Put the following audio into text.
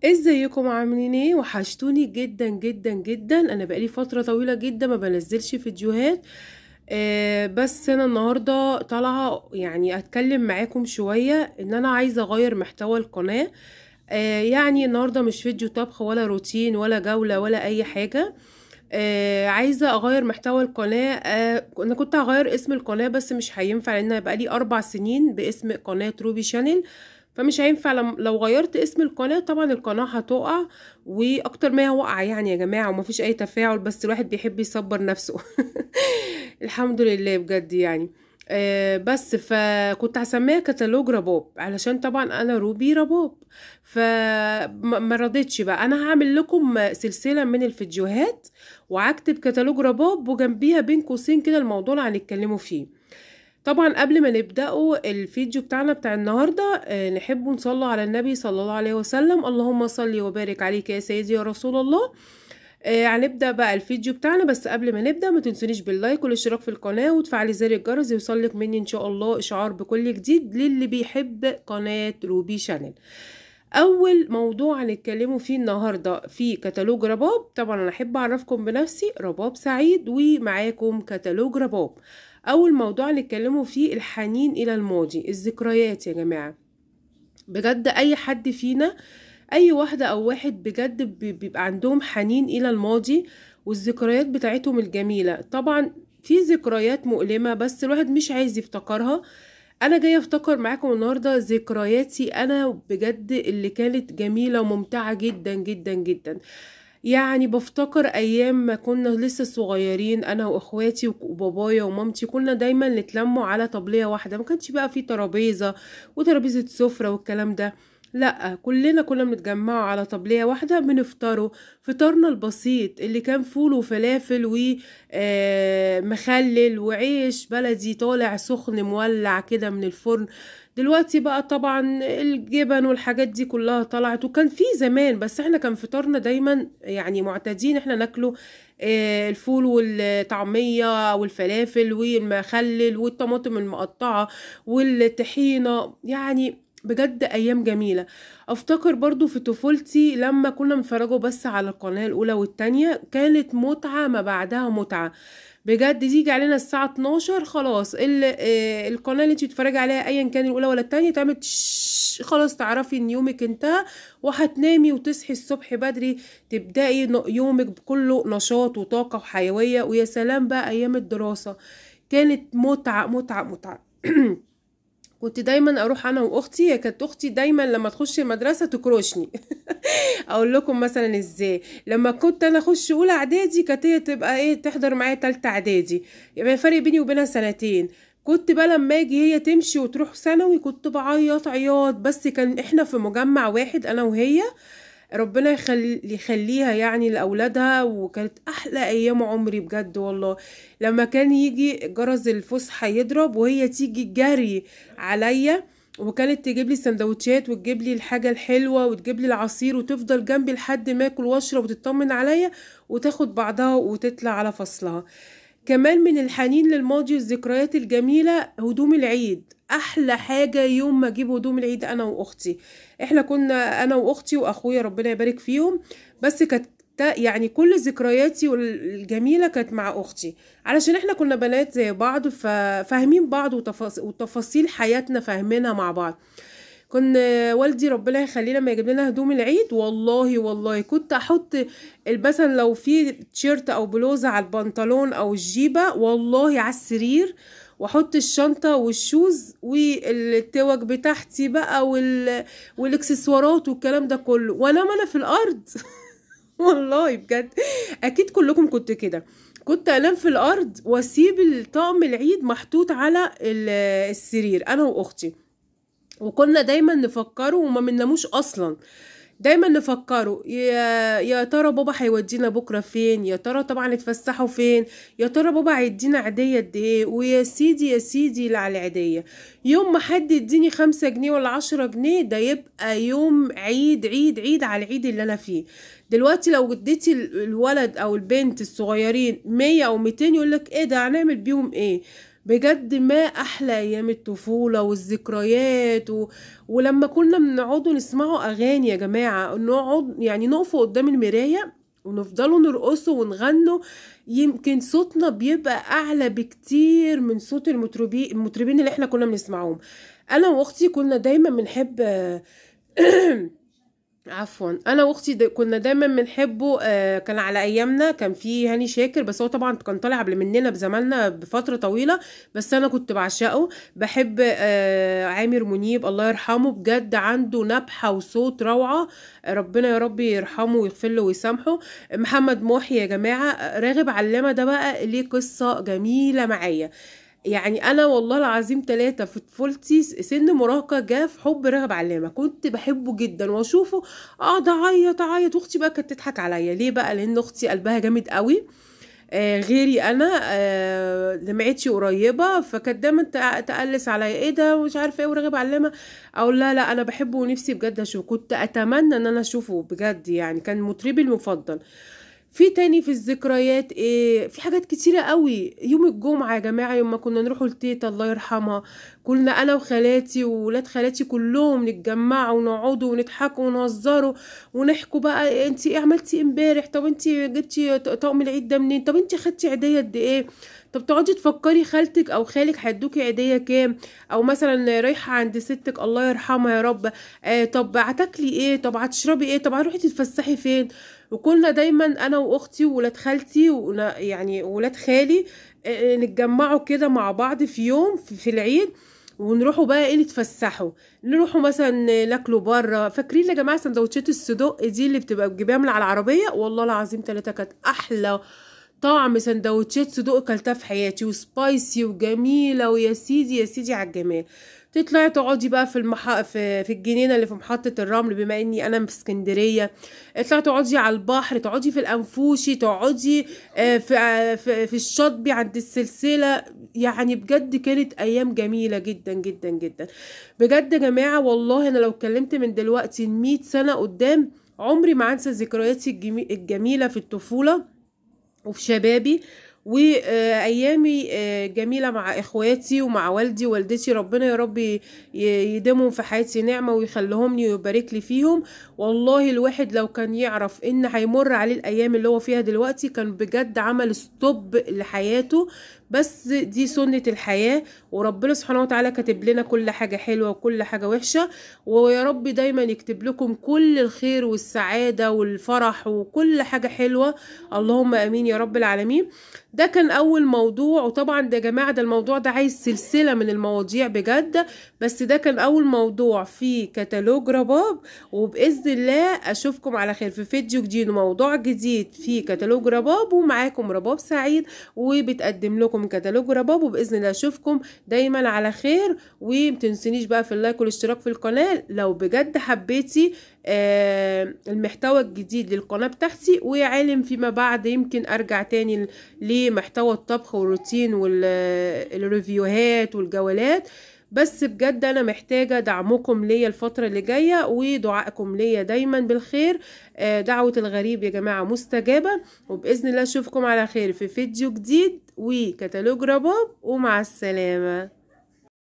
ازيكم عاملين ايه؟ وحشتوني جدا جدا جدا. انا بقالي فتره طويله جدا ما بنزلش فيديوهات. بس انا النهارده طالعه يعني اتكلم معاكم شويه ان انا عايزه اغير محتوى القناه. يعني النهارده مش فيديو طبخ ولا روتين ولا جوله ولا اي حاجه. عايزه اغير محتوى القناه. انا كنت هغير اسم القناه بس مش هينفع لان بقالي 4 سنين باسم قناه روبي شانل. فمش هينفع لو غيرت اسم القناة، طبعا القناة هتقع. واكتر ما هي واقعة يعني يا جماعة، ومفيش اي تفاعل، بس الواحد بيحب يصبر نفسه. الحمد لله بجد يعني. بس فكنت هسميها كتالوج رباب علشان طبعا انا روبي رباب. فما رضيتش بقى، انا هعمل لكم سلسلة من الفيديوهات وهكتب كتالوج رباب وجنبيها بين قوسين كده الموضوع اللي هنتكلموا فيه. طبعا قبل ما نبدأوا الفيديو بتاعنا بتاع النهاردة، نحب نصلي على النبي صلى الله عليه وسلم. اللهم صل وبارك عليك يا سيدي يا رسول الله. هنبدأ بقى الفيديو بتاعنا، بس قبل ما نبدأ ما تنسونيش باللايك والاشتراك في القناة وتفعلي زر الجرس يوصلك مني ان شاء الله اشعار بكل جديد للي بيحب قناة روبي شانل. اول موضوع هنتكلموا فيه النهارده في كتالوج رباب. طبعا انا احب اعرفكم بنفسي رباب سعيد ومعاكم كتالوج رباب. اول موضوع هنتكلموا فيه الحنين الى الماضي، الذكريات يا جماعه. بجد اي حد فينا، اي واحده او واحد بجد بيبقى عندهم حنين الى الماضي والذكريات بتاعتهم الجميله. طبعا في ذكريات مؤلمه بس الواحد مش عايز يفتكرها. انا جايه افتكر معاكم النهارده ذكرياتي انا بجد اللي كانت جميله وممتعه جدا جدا جدا. يعني بفتكر ايام ما كنا لسه صغيرين، انا واخواتي وبابايا ومامتي كنا دايما نتلموا على طبلية واحده. ما كانش بقى في ترابيزه وترابيزه سفره والكلام ده. لا، كلنا كنا بنتجمعوا على طبلية واحدة بنفطروا. فطارنا البسيط اللي كان فول وفلافل ومخلل وعيش بلدي طالع سخن مولع كده من الفرن. دلوقتي بقى طبعا الجبن والحاجات دي كلها طلعت، وكان في زمان بس احنا كان فطارنا دايما يعني معتادين احنا ناكله الفول والطعمية والفلافل والمخلل والطماطم المقطعة والطحينة. يعني بجد ايام جميلة. افتكر برضو في طفولتي لما كنا بنتفرجوا بس على القناة الاولى والتانية، كانت متعة ما بعدها متعة. بجد تيجي علينا الساعة 12 خلاص القناة اللي انت بتتفرجي عليها ايا كان الاولى ولا التانية تعمل خلاص تعرفي ان يومك انتهى وهتنامي وتصحي الصبح بدري تبدأي يومك بكله نشاط وطاقة وحيوية. ويا سلام بقى ايام الدراسة، كانت متعة متعة متعة. كنت دايما اروح انا واختي، هي كانت اختي دايما لما تخش المدرسه تكروشني. اقول لكم مثلا ازاي. لما كنت انا اخش اولى اعدادي كانت هي تبقى ايه تحضر معايا تالتة اعدادي، يبقى فرق بيني وبينها سنتين. كنت بقى لما اجي هي تمشي وتروح ثانوي كنت بعيط عياط، بس كان احنا في مجمع واحد انا وهي. ربنا يخليها يعني لأولادها، وكانت أحلى أيام عمري بجد والله. لما كان يجي جرس الفسحة يضرب وهي تيجي جري عليا، وكانت تجيب لي سندوتشات وتجيب لي الحاجة الحلوة وتجيب لي العصير وتفضل جنبي لحد ما اكل واشرب وتطمن عليا وتاخد بعضها وتطلع على فصلها. كمان من الحنين للماضي والذكريات الجميلة هدوم العيد. احلى حاجة يوم ما اجيب هدوم العيد انا واختي. احنا كنا انا واختي واخويا ربنا يبارك فيهم، بس كانت يعني كل ذكرياتي الجميلة كانت مع اختي علشان احنا كنا بنات زي بعض فاهمين بعض وتفاصيل حياتنا فاهمينها مع بعض. كنا والدي ربنا يخليه لما يجيب لنا هدوم العيد والله والله كنت احط مثلا لو في تيشيرت او بلوزه على البنطلون او الجيبه والله على السرير، واحط الشنطه والشوز والتوج بتاعتي بقى والاكسسوارات والكلام ده كله وانام انا في الارض. والله بجد اكيد كلكم كنت كده. كنت انام في الارض واسيب الطقم العيد محطوط على السرير انا واختي. وكنا دايما نفكروا وما مناموش اصلا. دايما نفكروا يا ترى بابا هيودينا بكره فين، يا ترى طبعا اتفسحوا فين، يا ترى بابا هيدينا عيديه قد ايه، ويا سيدي يا سيدي اللي على العيديه. يوم ما حد يديني 5 جنيه ولا 10 جنيه ده يبقى يوم عيد عيد عيد على العيد اللي انا فيه. دلوقتي لو اديتي الولد او البنت الصغيرين 100 او 200 يقولك ايه ده هنعمل بيهم ايه. بجد ما احلى ايام الطفولة والذكريات ولما كنا بنقعدوا نسمعوا اغاني يا جماعة، نقعد يعني نقفوا قدام المراية ونفضلوا نرقصوا ونغنوا، يمكن صوتنا بيبقى اعلى بكتير من صوت المطربين اللي احنا كنا بنسمعهم. انا واختي كنا دايما بنحب عفوا، انا واختي كنا دايما بنحبه. كان على ايامنا كان في هاني شاكر، بس هو طبعا كان طالع قبل مننا بزماننا بفتره طويله، بس انا كنت بعشقه. بحب عامر منيب الله يرحمه، بجد عنده نبحه وصوت روعه. ربنا يا رب يرحمه ويغفر له ويسامحه. محمد محي يا جماعه. راغب علامه ده بقى ليه قصه جميله معايا. يعني انا والله العظيم 3 في طفولتي سن مراهقه جه في حب راغب علامه، كنت بحبه جدا واشوفه اقعد اعيط اعيط، واختي بقى كانت تضحك عليا. ليه بقى؟ لان اختي قلبها جامد قوي، غيري انا دمعتي قريبه، فكانت دايما تقلس عليا ايه ده ومش عارفه ايه وراغب علامه. اقول لا لا انا بحبه ونفسي بجد اشوفه، كنت اتمنى ان انا اشوفه بجد، يعني كان مطربي المفضل. في تاني في الذكريات ايه، في حاجات كتيرة قوي. يوم الجمعة يا جماعة، يوم ما كنا نروحوا لتيتا الله يرحمها، كنا انا وخالاتي وولاد خالاتي كلهم نتجمعوا ونقعدوا ونضحكوا ونهزروا ونحكوا بقى انتي ايه عملتي امبارح، طب انتي جبتي طقم العيد ده منين، طب انتي خدتي عيدية قد ايه، طب تقعدي تفكري خالتك او خالك هيدوكي عيدية كام، او مثلا رايحة عند ستك الله يرحمها يا رب، طب هتاكلي ايه، طب هتشربي ايه، طب هتروحي تتفسحي فين. وكنا دايما انا واختي وولاد خالتي يعني ولاد خالي نتجمعوا كده مع بعض في يوم في العيد، ونروحوا بقى ايه نتفسحوا، نروحوا مثلا ناكلوا بره. فاكرين يا جماعه سندوتشات الصدق دي اللي بتبقى بتجيبها من على العربيه؟ والله العظيم 3 كانت احلى طعم سندوتشات صدق كلتها في حياتي، وسبايسي وجميله، ويا سيدي يا سيدي على الجمال. تطلعي تقعدي بقى في الجنينه اللي في محطه الرمل، بما اني انا في اسكندريه. اطلعي تقعدي على البحر، تقعدي في الانفوشي، تقعدي في الشاطبي عند السلسله. يعني بجد كانت ايام جميله جدا جدا جدا. بجد يا جماعه والله انا لو اتكلمت من دلوقتي 100 سنه قدام عمري ما انسى ذكرياتي الجميله في الطفوله وفي شبابي، وايامي جميله مع اخواتي ومع والدي ووالدتي. ربنا يا رب يديمهم في حياتي نعمه ويخليهم لي ويبارك لي فيهم. والله الواحد لو كان يعرف ان هيمر عليه الايام اللي هو فيها دلوقتي كان بجد عمل ستوب لحياته. بس دي سنة الحياة، وربنا سبحانه وتعالى كاتب لنا كل حاجة حلوة وكل حاجة وحشة، ويا رب دايما يكتب لكم كل الخير والسعادة والفرح وكل حاجة حلوة، اللهم امين يا رب العالمين. ده كان اول موضوع، وطبعا ده يا جماعة ده الموضوع ده عايز سلسلة من المواضيع بجد، بس ده كان اول موضوع في كتالوج رباب. وبإذن الله اشوفكم على خير في فيديو جديد وموضوع جديد في كتالوج رباب، ومعاكم رباب سعيد وبتقدم لكم كتالوج رباب. وبإذن الله اشوفكم دايما على خير، ومتنسونيش بقى في اللايك والاشتراك في القناة لو بجد حبيتي المحتوى الجديد للقناة بتاعتي. ويا عالم فيما بعد يمكن ارجع تاني لمحتوى الطبخ والروتين والريفيوهات والجولات. بس بجد انا محتاجة دعمكم ليا الفترة اللي جاية ودعائكم ليا دايما بالخير. دعوة الغريب يا جماعة مستجابة. وبإذن الله اشوفكم على خير في فيديو جديد وكتالوج رباب، ومع السلامة.